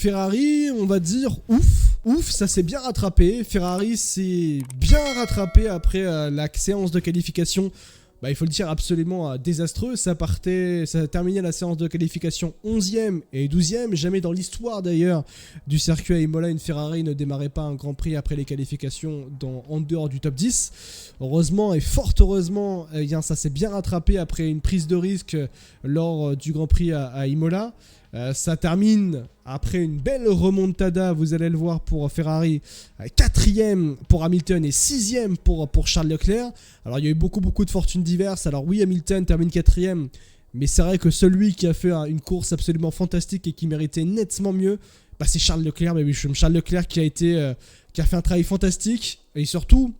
Ferrari, on va dire ouf, ça s'est bien rattrapé. Ferrari s'est bien rattrapé après la séance de qualification. Il faut le dire, absolument désastreux. Ça a terminé la séance de qualification 11e et 12e. Jamais dans l'histoire d'ailleurs du circuit à Imola, une Ferrari ne démarrait pas un Grand Prix après les qualifications en dehors du top 10. Heureusement et fort heureusement, ça s'est bien rattrapé après une prise de risque lors du Grand Prix à Imola. Ça termine après une belle remontada, vous allez le voir, pour Ferrari, 4e pour Hamilton et 6e pour Charles Leclerc. Alors il y a eu beaucoup de fortunes diverses. Alors oui, Hamilton termine 4e, mais c'est vrai que celui qui a fait une course absolument fantastique et qui méritait nettement mieux, c'est Charles Leclerc. Mais oui, Charles Leclerc qui a fait un travail fantastique et surtout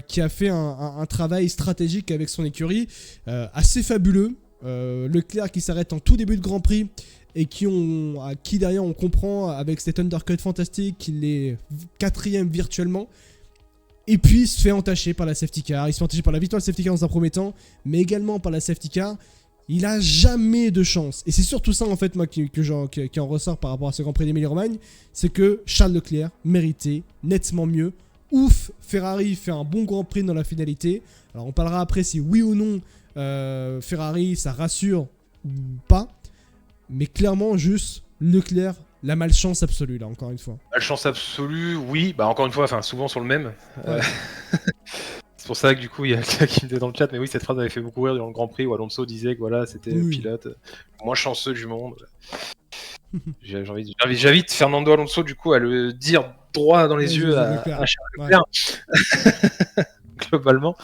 qui a fait un travail stratégique avec son écurie assez fabuleux. Leclerc qui s'arrête en tout début de Grand Prix et qui derrière on comprend avec cet undercut fantastique qu'il est 4e virtuellement, et puis il se fait entacher par la safety car. Il se fait entacher par la victoire de safety car dans un premier temps, mais également par la safety car. Il a jamais de chance, et c'est surtout ça en fait moi qui en ressort par rapport à ce Grand Prix d'Émilie-Romagne, c'est que Charles Leclerc méritait nettement mieux. Ouf, Ferrari fait un bon Grand Prix dans la finalité. Alors on parlera après si oui ou non Ferrari ça rassure ou pas, mais clairement juste Leclerc, la malchance absolue là, encore une fois. Malchance absolue, oui, encore une fois, souvent sur le même. Ouais. C'est pour ça que du coup il y a quelqu'un qui me dit dans le chat, mais oui, cette phrase avait fait beaucoup rire durant le Grand Prix où Alonso disait que voilà, c'était le pilote le moins chanceux du monde. J'invite Fernando Alonso du coup à le dire droit dans les yeux à Charles Leclerc. Ouais. Globalement.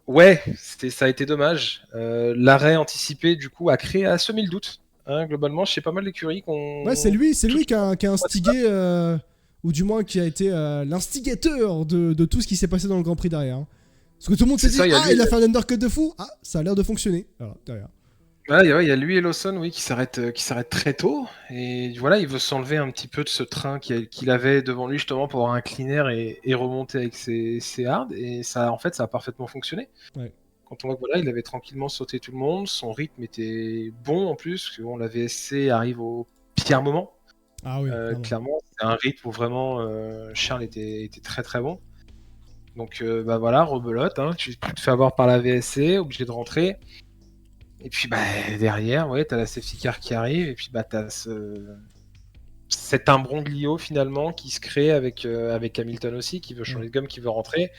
Ouais, ça a été dommage. L'arrêt anticipé du coup a créé, a semé le doute. Globalement, chez pas mal d'écuries qu'on... Ouais, c'est lui qui a instigé, ou du moins qui a été l'instigateur de tout ce qui s'est passé dans le Grand Prix derrière. Parce que tout le monde s'est dit, il a fait un undercut de fou. Ah, ça a l'air de fonctionner. Voilà, derrière. Ouais, il y a lui et Lawson, oui, qui s'arrête très tôt. Et voilà, il veut s'enlever un petit peu de ce train qu'il avait devant lui justement pour incliner et remonter avec ses hards. Et ça, en fait, ça a parfaitement fonctionné. Ouais. Quand on voit que voilà, il avait tranquillement sauté tout le monde, son rythme était bon en plus, parce que bon, la VSC arrive au pire moment. Ah oui. Clairement, c'est un rythme où vraiment Charles était très très bon. Donc voilà, rebelote, tu te fais avoir par la VSC, obligé de rentrer. Et puis derrière, ouais, t'as la safety car qui arrive, et puis t'as cet imbroglio finalement qui se crée avec Hamilton aussi, qui veut changer de gomme, qui veut rentrer.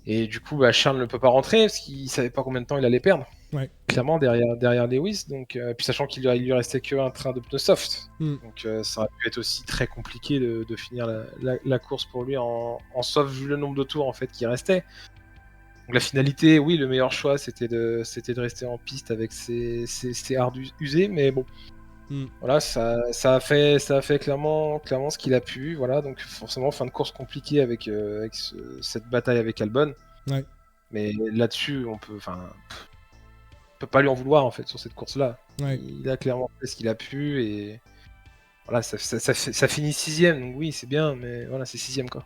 Et du coup, Charles ne peut pas rentrer parce qu'il savait pas combien de temps il allait perdre. Ouais. Clairement derrière Lewis, donc puis sachant qu'il lui restait qu'un train de pneus soft, donc ça aurait pu être aussi très compliqué de finir la course pour lui en soft vu le nombre de tours en fait qui restait. Donc la finalité, oui, le meilleur choix c'était de rester en piste avec ses hards usés, mais bon, voilà, ça a fait clairement ce qu'il a pu, voilà, donc forcément fin de course compliquée avec cette bataille avec Albon. Ouais. Mais là-dessus, on peut pas lui en vouloir en fait sur cette course-là. Ouais. Il a clairement fait ce qu'il a pu et voilà, ça finit 6ème, donc oui, c'est bien, mais voilà, c'est 6ème quoi.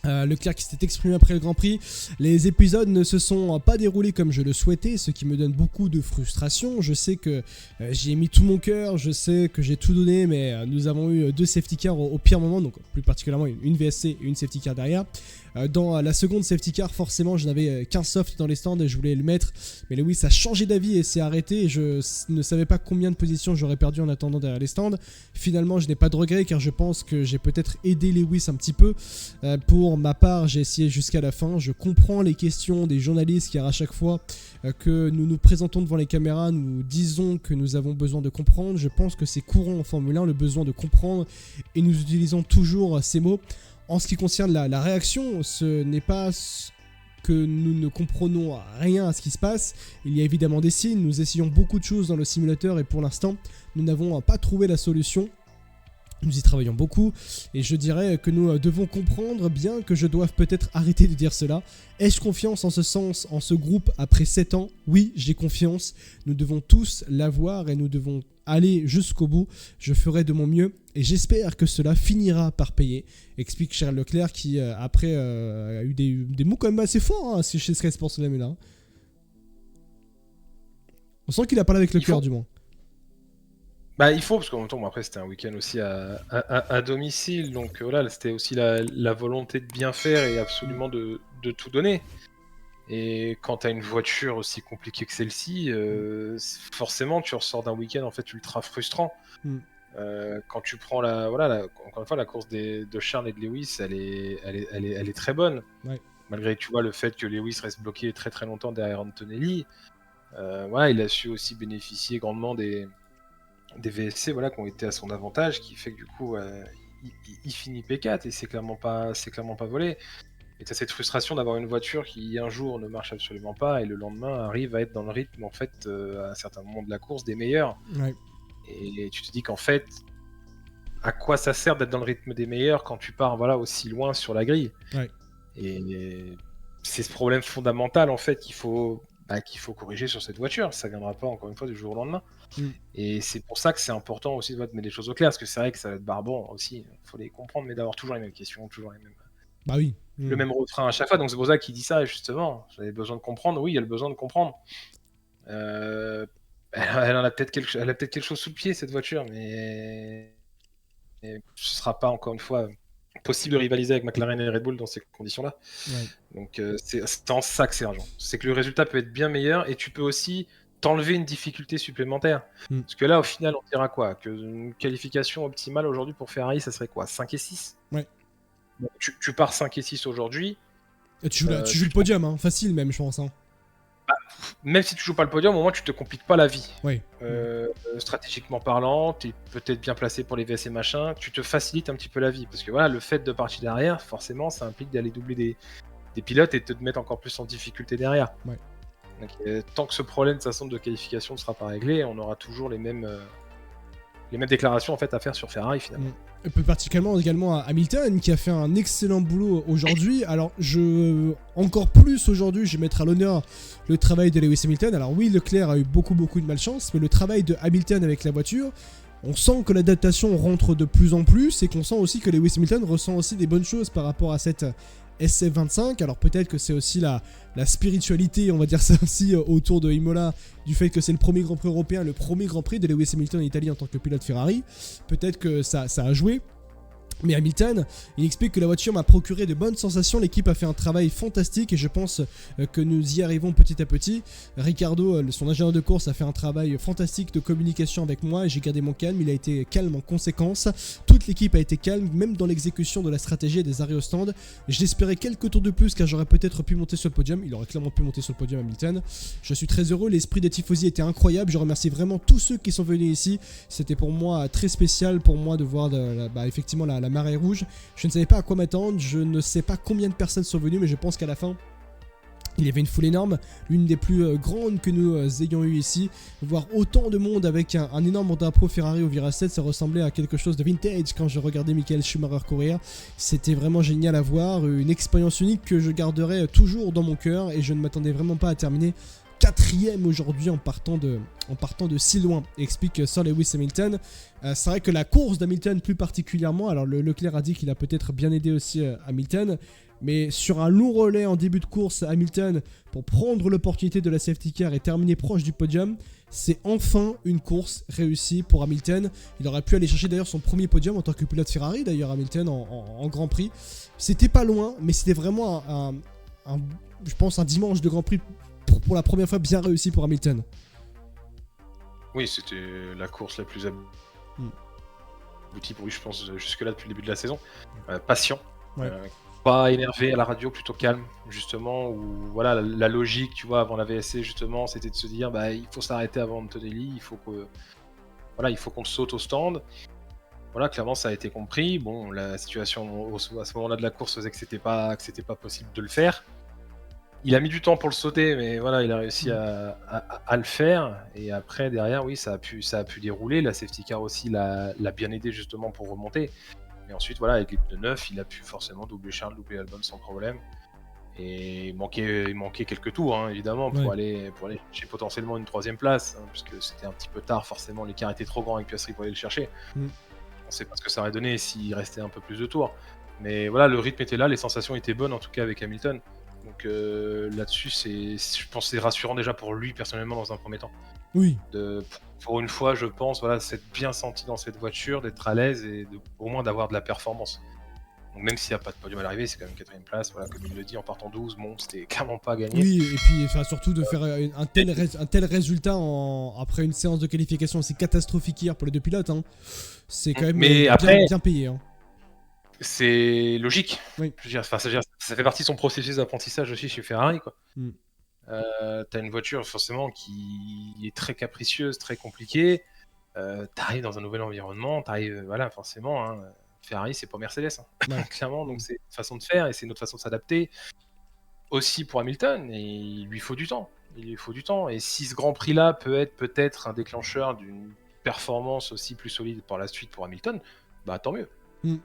Leclerc qui s'était exprimé après le Grand Prix. Les épisodes ne se sont pas déroulés comme je le souhaitais, ce qui me donne beaucoup de frustration. Je sais que j'y ai mis tout mon cœur, je sais que j'ai tout donné, mais nous avons eu 2 safety cars au pire moment, donc plus particulièrement une VSC et une safety car derrière. Dans la seconde safety car, forcément, je n'avais qu'un soft dans les stands et je voulais le mettre, mais Lewis a changé d'avis et s'est arrêté. Et je ne savais pas combien de positions j'aurais perdu en attendant derrière les stands. Finalement, je n'ai pas de regret car je pense que j'ai peut-être aidé Lewis un petit peu. Pour ma part, j'ai essayé jusqu'à la fin. Je comprends les questions des journalistes car à chaque fois que nous nous présentons devant les caméras, nous disons que nous avons besoin de comprendre. Je pense que c'est courant en Formule 1, le besoin de comprendre, et nous utilisons toujours ces mots. En ce qui concerne la réaction, ce n'est pas que nous ne comprenons rien à ce qui se passe. Il y a évidemment des signes, nous essayons beaucoup de choses dans le simulateur et pour l'instant, nous n'avons pas trouvé la solution. Nous y travaillons beaucoup et je dirais que nous devons comprendre, bien que je doive peut-être arrêter de dire cela. Ai-je confiance en ce sens, en ce groupe après 7 ans? Oui, j'ai confiance. Nous devons tous l'avoir et nous devons aller jusqu'au bout. Je ferai de mon mieux et j'espère que cela finira par payer, explique Charles Leclerc qui après a eu des mots quand même assez forts chez Sky Sports là. On sent qu'il a parlé avec le cœur du moins. Bah, il faut, parce qu'en même temps, bon, après, c'était un week-end aussi à domicile, donc voilà, c'était aussi la volonté de bien faire et absolument de tout donner. Et quand tu as une voiture aussi compliquée que celle-ci, forcément, tu ressors d'un week-end en fait ultra frustrant. Mm. Quand tu prends encore une fois, la course de Charles et de Lewis, elle est très bonne. Ouais. Malgré, tu vois, le fait que Lewis reste bloqué très très longtemps derrière Antonelli, voilà, il a su aussi bénéficier grandement des VSC, voilà, qui ont été à son avantage, qui fait que du coup, il finit P4 et c'est clairement pas volé. Et tu as cette frustration d'avoir une voiture qui un jour ne marche absolument pas et le lendemain arrive à être dans le rythme en fait à un certain moment de la course des meilleurs. Ouais. Et tu te dis qu'en fait, à quoi ça sert d'être dans le rythme des meilleurs quand tu pars voilà aussi loin sur la grille. Ouais. Et c'est ce problème fondamental en fait qu'il faut corriger sur cette voiture. Ça viendra pas encore une fois du jour au lendemain. Et c'est pour ça que c'est important aussi de mettre les choses au clair, parce que c'est vrai que ça va être barbant aussi. Il faut les comprendre, mais d'avoir toujours les mêmes questions, toujours les mêmes. Bah oui. Le même refrain à chaque fois, donc c'est pour ça qu'il dit ça, justement. J'avais besoin de comprendre. Oui, il y a le besoin de comprendre. Elle a peut-être quelque chose sous le pied, cette voiture, mais ce sera pas, encore une fois, possible de rivaliser avec McLaren et Red Bull dans ces conditions-là. Ouais. Donc c'est en ça que c'est urgent. C'est que le résultat peut être bien meilleur et tu peux aussi t'enlever une difficulté supplémentaire. Parce que là, au final, on dira quoi? Qu'une qualification optimale aujourd'hui pour Ferrari, ça serait quoi? 5 et 6? Ouais. Bon, tu pars 5 et 6 aujourd'hui. Tu joues le podium, hein, facile même, je pense. Hein. Bah, même si tu joues pas le podium, au moins tu te compliques pas la vie. Ouais. Stratégiquement parlant, tu es peut-être bien placé pour les VS et machin, tu te facilites un petit peu la vie. Parce que voilà, le fait de partir derrière, forcément, ça implique d'aller doubler des pilotes et de te mettre encore plus en difficulté derrière. Ouais. Donc, tant que ce problème de façon de qualification ne sera pas réglé, on aura toujours les mêmes déclarations en fait à faire sur Ferrari finalement. Et plus particulièrement également à Hamilton qui a fait un excellent boulot aujourd'hui. Alors encore plus aujourd'hui, je vais mettre à l'honneur le travail de Lewis Hamilton. Alors oui, Leclerc a eu beaucoup de malchance, mais le travail de Hamilton avec la voiture, on sent que l'adaptation rentre de plus en plus et qu'on sent aussi que Lewis Hamilton ressent aussi des bonnes choses par rapport à cette SF25. Alors peut-être que c'est aussi la spiritualité, on va dire ça ainsi, autour de Imola, du fait que c'est le premier Grand Prix européen, le premier Grand Prix de Lewis Hamilton en Italie en tant que pilote Ferrari. Peut-être que ça a joué. Mais Hamilton, il explique que la voiture m'a procuré de bonnes sensations, l'équipe a fait un travail fantastique et je pense que nous y arrivons petit à petit. Ricardo, son ingénieur de course, a fait un travail fantastique de communication avec moi et j'ai gardé mon calme, il a été calme en conséquence. Toute l'équipe a été calme, même dans l'exécution de la stratégie et des arrêts au stand. J'espérais quelques tours de plus car j'aurais peut-être pu monter sur le podium, il aurait clairement pu monter sur le podium Hamilton. Je suis très heureux, l'esprit des tifosi était incroyable, je remercie vraiment tous ceux qui sont venus ici. C'était pour moi très spécial pour moi de voir effectivement la marée rouge. Je ne savais pas à quoi m'attendre, je ne sais pas combien de personnes sont venues, mais je pense qu'à la fin, il y avait une foule énorme, l'une des plus grandes que nous ayons eu ici. Voir autant de monde avec un énorme drapeau Ferrari au virage 7, ça ressemblait à quelque chose de vintage quand je regardais Michael Schumacher courir. C'était vraiment génial à voir, une expérience unique que je garderai toujours dans mon cœur et je ne m'attendais vraiment pas à terminer 4ème aujourd'hui en partant de si loin, explique Sir Lewis Hamilton. C'est vrai que la course d'Hamilton plus particulièrement, alors Leclerc a dit qu'il a peut-être bien aidé aussi Hamilton, mais sur un long relais en début de course, Hamilton, pour prendre l'opportunité de la safety car et terminer proche du podium, c'est enfin une course réussie pour Hamilton. Il aurait pu aller chercher d'ailleurs son premier podium en tant que pilote Ferrari, d'ailleurs Hamilton en Grand Prix. C'était pas loin, mais c'était vraiment je pense un dimanche de Grand Prix pour la première fois bien réussi pour Hamilton. Oui, c'était la course la plus aboutie pour lui, je pense, jusque-là depuis le début de la saison. Patient, pas énervé à la radio, plutôt calme, justement, où voilà, la logique, tu vois, avant la VSC, justement, c'était de se dire, il faut s'arrêter avant Antonelli, il faut qu'on le saute au stand. Voilà, clairement, ça a été compris. Bon, la situation à ce moment-là de la course faisait que c'était pas possible de le faire. Il a mis du temps pour le sauter, mais voilà, il a réussi à le faire. Et après, derrière, oui, ça a pu dérouler. La safety car aussi l'a bien aidé justement pour remonter. Et ensuite, voilà, avec les pneus neufs, il a pu forcément doubler Charles, doubler Albon sans problème. Et il manquait quelques tours, hein, évidemment, pour aller chercher potentiellement une 3ème place, hein, puisque c'était un petit peu tard, forcément, l'écart était trop grand avec Piastri pour aller le chercher. On sait pas ce que ça aurait donné s'il restait un peu plus de tours. Mais voilà, le rythme était là, les sensations étaient bonnes, en tout cas avec Hamilton. Donc là-dessus, je pense que c'est rassurant déjà pour lui personnellement dans un premier temps. Oui. De pour une fois, je pense, voilà, s'être bien senti dans cette voiture, d'être à l'aise et au moins d'avoir de la performance. Donc même s'il n'y a pas de podium à l'arrivée, c'est quand même 4ème place, voilà, comme il le dit, en partant 12, bon, c'était clairement pas gagné. Oui, et puis surtout de faire un tel résultat après une séance de qualification aussi catastrophique hier pour les deux pilotes, hein. C'est quand même bien payé. Hein. C'est logique. Oui. Je veux dire, ça fait partie de son processus d'apprentissage aussi chez Ferrari, quoi. T'as une voiture forcément qui est très capricieuse, très compliquée. T'arrives dans un nouvel environnement, voilà, forcément. Hein, Ferrari, c'est pas Mercedes, hein, clairement. Donc c'est une façon de faire et c'est une autre façon de s'adapter. Aussi pour Hamilton, et il lui faut du temps. Et si ce Grand Prix-là peut être peut-être un déclencheur d'une performance aussi plus solide par la suite pour Hamilton, bah tant mieux.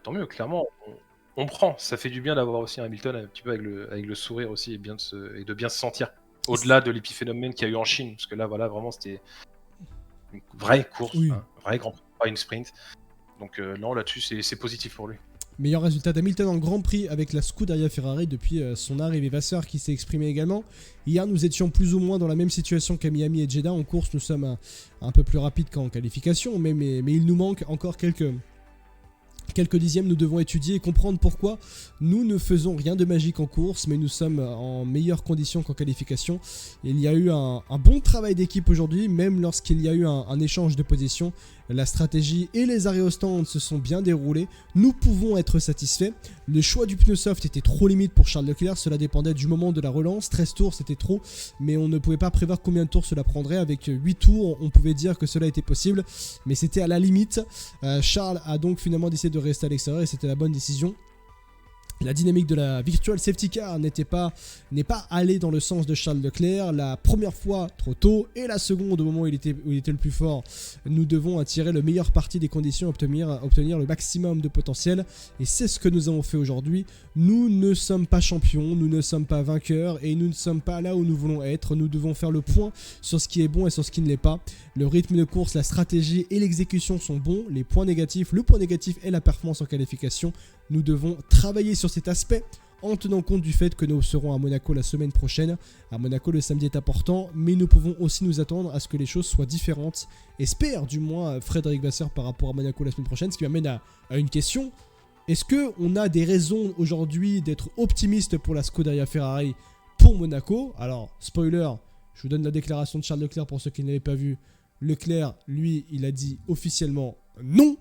Tant mieux, clairement. On prend. Ça fait du bien d'avoir aussi un Hamilton un petit peu avec le sourire aussi et de bien se sentir. Au-delà de l'épiphénomène qu'il y a eu en Chine, parce que là, voilà, vraiment, c'était une vraie course, un vrai Grand Prix, pas une sprint. Donc non, là-dessus, c'est positif pour lui. Meilleur résultat d'Hamilton en Grand Prix avec la Scuderia Ferrari depuis son arrivée. Vasseur qui s'est exprimé également. Hier, nous étions plus ou moins dans la même situation qu'à Miami et Jeddah. En course, nous sommes un peu plus rapides qu'en qualification, mais il nous manque encore quelques dixièmes. Nous devons étudier et comprendre pourquoi nous ne faisons rien de magique en course, mais nous sommes en meilleures conditions qu'en qualification. Il y a eu un bon travail d'équipe aujourd'hui, même lorsqu'il y a eu un échange de position. La stratégie et les arrêts au stand se sont bien déroulés. Nous pouvons être satisfaits. Le choix du pneu soft était trop limite pour Charles Leclerc. Cela dépendait du moment de la relance. 13 tours, c'était trop, mais on ne pouvait pas prévoir combien de tours cela prendrait. Avec 8 tours, on pouvait dire que cela était possible, mais c'était à la limite. Charles a donc finalement décidé de rester à l'extérieur et c'était la bonne décision. La dynamique de la Virtual Safety Car n'est pas allée dans le sens de Charles Leclerc. La première fois trop tôt et la seconde au moment où il était le plus fort. Nous devons tirer le meilleur parti des conditions, obtenir le maximum de potentiel. Et c'est ce que nous avons fait aujourd'hui. Nous ne sommes pas champions, nous ne sommes pas vainqueurs et nous ne sommes pas là où nous voulons être. Nous devons faire le point sur ce qui est bon et sur ce qui ne l'est pas. Le rythme de course, la stratégie et l'exécution sont bons. Le point négatif est la performance en qualification. Nous devons travailler sur cet aspect en tenant compte du fait que nous serons à Monaco la semaine prochaine. À Monaco, le samedi est important, mais nous pouvons aussi nous attendre à ce que les choses soient différentes. Espère du moins Frédéric Vasseur par rapport à Monaco la semaine prochaine, ce qui m'amène à une question. Est-ce qu'on a des raisons aujourd'hui d'être optimiste pour la Scuderia Ferrari pour Monaco? Alors, spoiler, je vous donne la déclaration de Charles Leclerc pour ceux qui ne l'avaient pas vu. Leclerc, lui, il a dit officiellement non.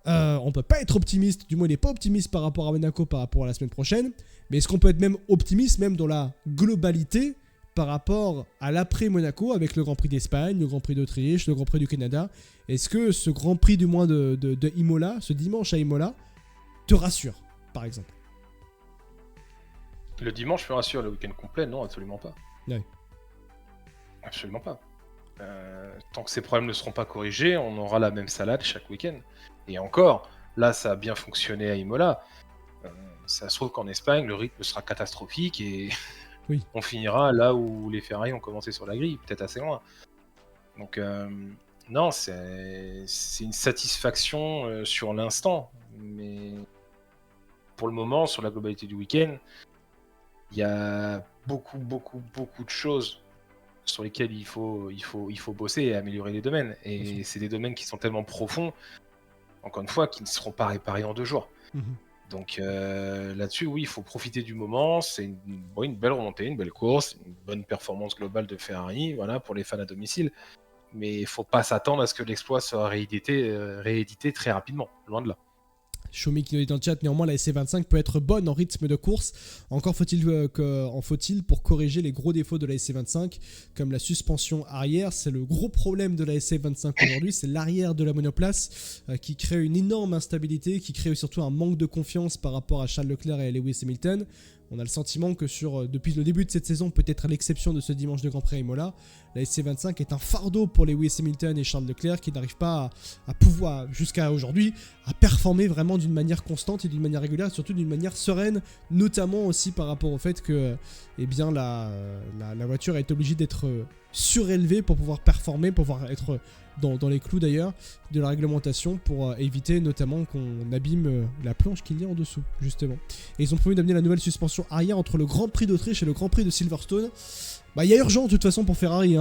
On peut pas être optimiste, du moins il n'est pas optimiste par rapport à Monaco, par rapport à la semaine prochaine, mais est-ce qu'on peut être même optimiste, même dans la globalité, par rapport à l'après Monaco, avec le Grand Prix d'Espagne, le Grand Prix d'Autriche, le Grand Prix du Canada? Est-ce que ce Grand Prix du moins de Imola, ce dimanche à Imola, te rassure, par exemple? Le dimanche me rassure, le week-end complet, non, absolument pas. Ouais. Absolument pas. Tant que ces problèmes ne seront pas corrigés, on aura la même salade chaque week-end. Et encore, là, ça a bien fonctionné à Imola. Ça se trouve qu'en Espagne, le rythme sera catastrophique et oui. On finira là où les Ferrari ont commencé sur la grille, peut-être assez loin. Donc, non, c'est une satisfaction sur l'instant. Mais pour le moment, sur la globalité du week-end, il y a beaucoup de choses sur lesquelles il faut bosser et améliorer les domaines. Et c'est des domaines qui sont tellement profonds, encore une fois, qui ne seront pas réparés en 2 jours. Donc là-dessus, oui, il faut profiter du moment. C'est une belle remontée, une belle course, une bonne performance globale de Ferrari, voilà, pour les fans à domicile. Mais il ne faut pas s'attendre à ce que l'exploit soit réédité très rapidement, loin de là. Shomi qui nous dit dans le chat, néanmoins la SC25 peut être bonne en rythme de course. Encore faut-il pour corriger les gros défauts de la SC25, comme la suspension arrière. C'est le gros problème de la SC25 aujourd'hui, c'est l'arrière de la monoplace qui crée une énorme instabilité, qui crée surtout un manque de confiance par rapport à Charles Leclerc et Lewis Hamilton. On a le sentiment que depuis le début de cette saison, peut-être à l'exception de ce dimanche de Grand Prix à Imola, la SC25 est un fardeau pour Lewis Hamilton et Charles Leclerc qui n'arrivent pas à pouvoir, jusqu'à aujourd'hui, à performer vraiment d'une manière constante et d'une manière régulière, surtout d'une manière sereine, notamment aussi par rapport au fait que la voiture est obligée d'être surélevée pour pouvoir performer, pour pouvoir être dans les clous d'ailleurs de la réglementation pour éviter notamment qu'on abîme la planche qu'il y a en dessous, justement. Et ils ont prévu d'amener la nouvelle suspension arrière entre le Grand Prix d'Autriche et le Grand Prix de Silverstone. Bah, il y a urgent de toute façon pour Ferrari,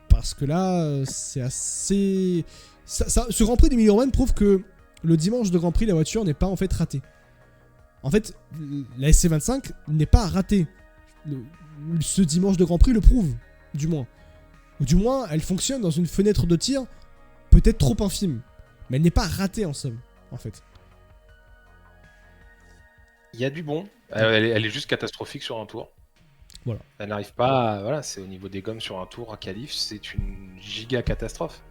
parce que là, c'est assez... ce Grand Prix d'Emilia-Romagna prouve que le dimanche de Grand Prix, la voiture n'est pas en fait ratée. En fait, la SC25 n'est pas ratée. Ce dimanche de Grand Prix le prouve, du moins. Ou du moins, elle fonctionne dans une fenêtre de tir peut-être trop infime. Mais elle n'est pas ratée en somme, en fait. Il y a du bon. Elle est juste catastrophique sur un tour. Voilà. Elle n'arrive pas. Voilà, c'est au niveau des gommes sur un tour à qualif, c'est une giga catastrophe.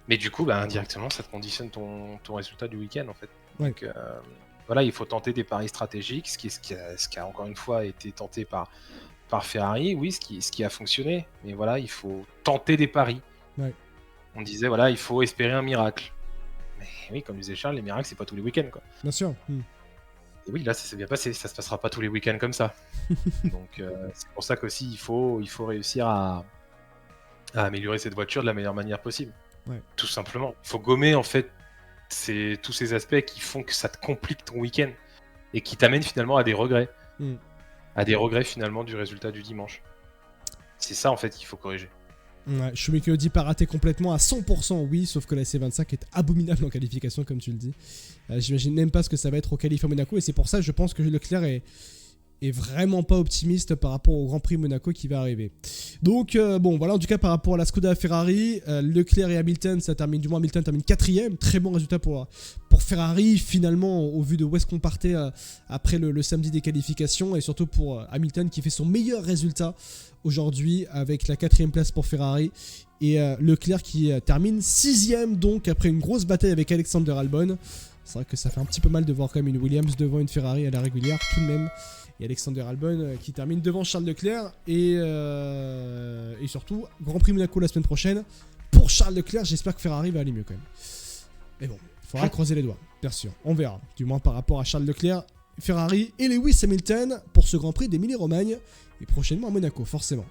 Mais du coup, indirectement, ça te conditionne ton résultat du week-end en fait. Ouais. Donc voilà, il faut tenter des paris stratégiques, ce qui a encore une fois été tenté par Ferrari, oui, ce qui a fonctionné. Mais voilà, il faut tenter des paris. Ouais. On disait voilà, il faut espérer un miracle. Mais oui, comme disait Charles, les miracles, c'est pas tous les week-ends quoi. Bien sûr. Et oui, là, ça s'est bien passé. Ça se passera pas tous les week-ends comme ça. Donc, c'est pour ça qu'aussi, il faut réussir à améliorer cette voiture de la meilleure manière possible. Ouais. Tout simplement. Il faut gommer, en fait, tous ces aspects qui font que ça te complique ton week-end et qui t'amènent finalement à des regrets. À des regrets, finalement, du résultat du dimanche. C'est ça, en fait, qu'il faut corriger. Ouais, Schumacher dit pas raté complètement à 100%, oui, sauf que la C25 est abominable en qualification, comme tu le dis. J'imagine même pas ce que ça va être au qualif à Monaco, et c'est pour ça que je pense que Leclerc est vraiment pas optimiste par rapport au Grand Prix Monaco qui va arriver. Donc, bon, voilà, en tout cas, par rapport à la Skoda Ferrari, Leclerc et Hamilton, Hamilton termine 4ème, très bon résultat pour Ferrari, finalement, au vu de où est-ce qu'on partait après le samedi des qualifications, et surtout pour Hamilton qui fait son meilleur résultat aujourd'hui avec la 4ème place pour Ferrari, et Leclerc qui termine 6ème, donc après une grosse bataille avec Alexander Albon. C'est vrai que ça fait un petit peu mal de voir quand même une Williams devant une Ferrari à la régulière, tout de même. Et Alexander Albon qui termine devant Charles Leclerc, et surtout Grand Prix Monaco la semaine prochaine pour Charles Leclerc. J'espère que Ferrari va aller mieux quand même, mais bon, il faudra croiser les doigts, bien sûr, on verra, du moins par rapport à Charles Leclerc, Ferrari et Lewis Hamilton pour ce Grand Prix d'Émilie-Romagne et prochainement à Monaco, forcément.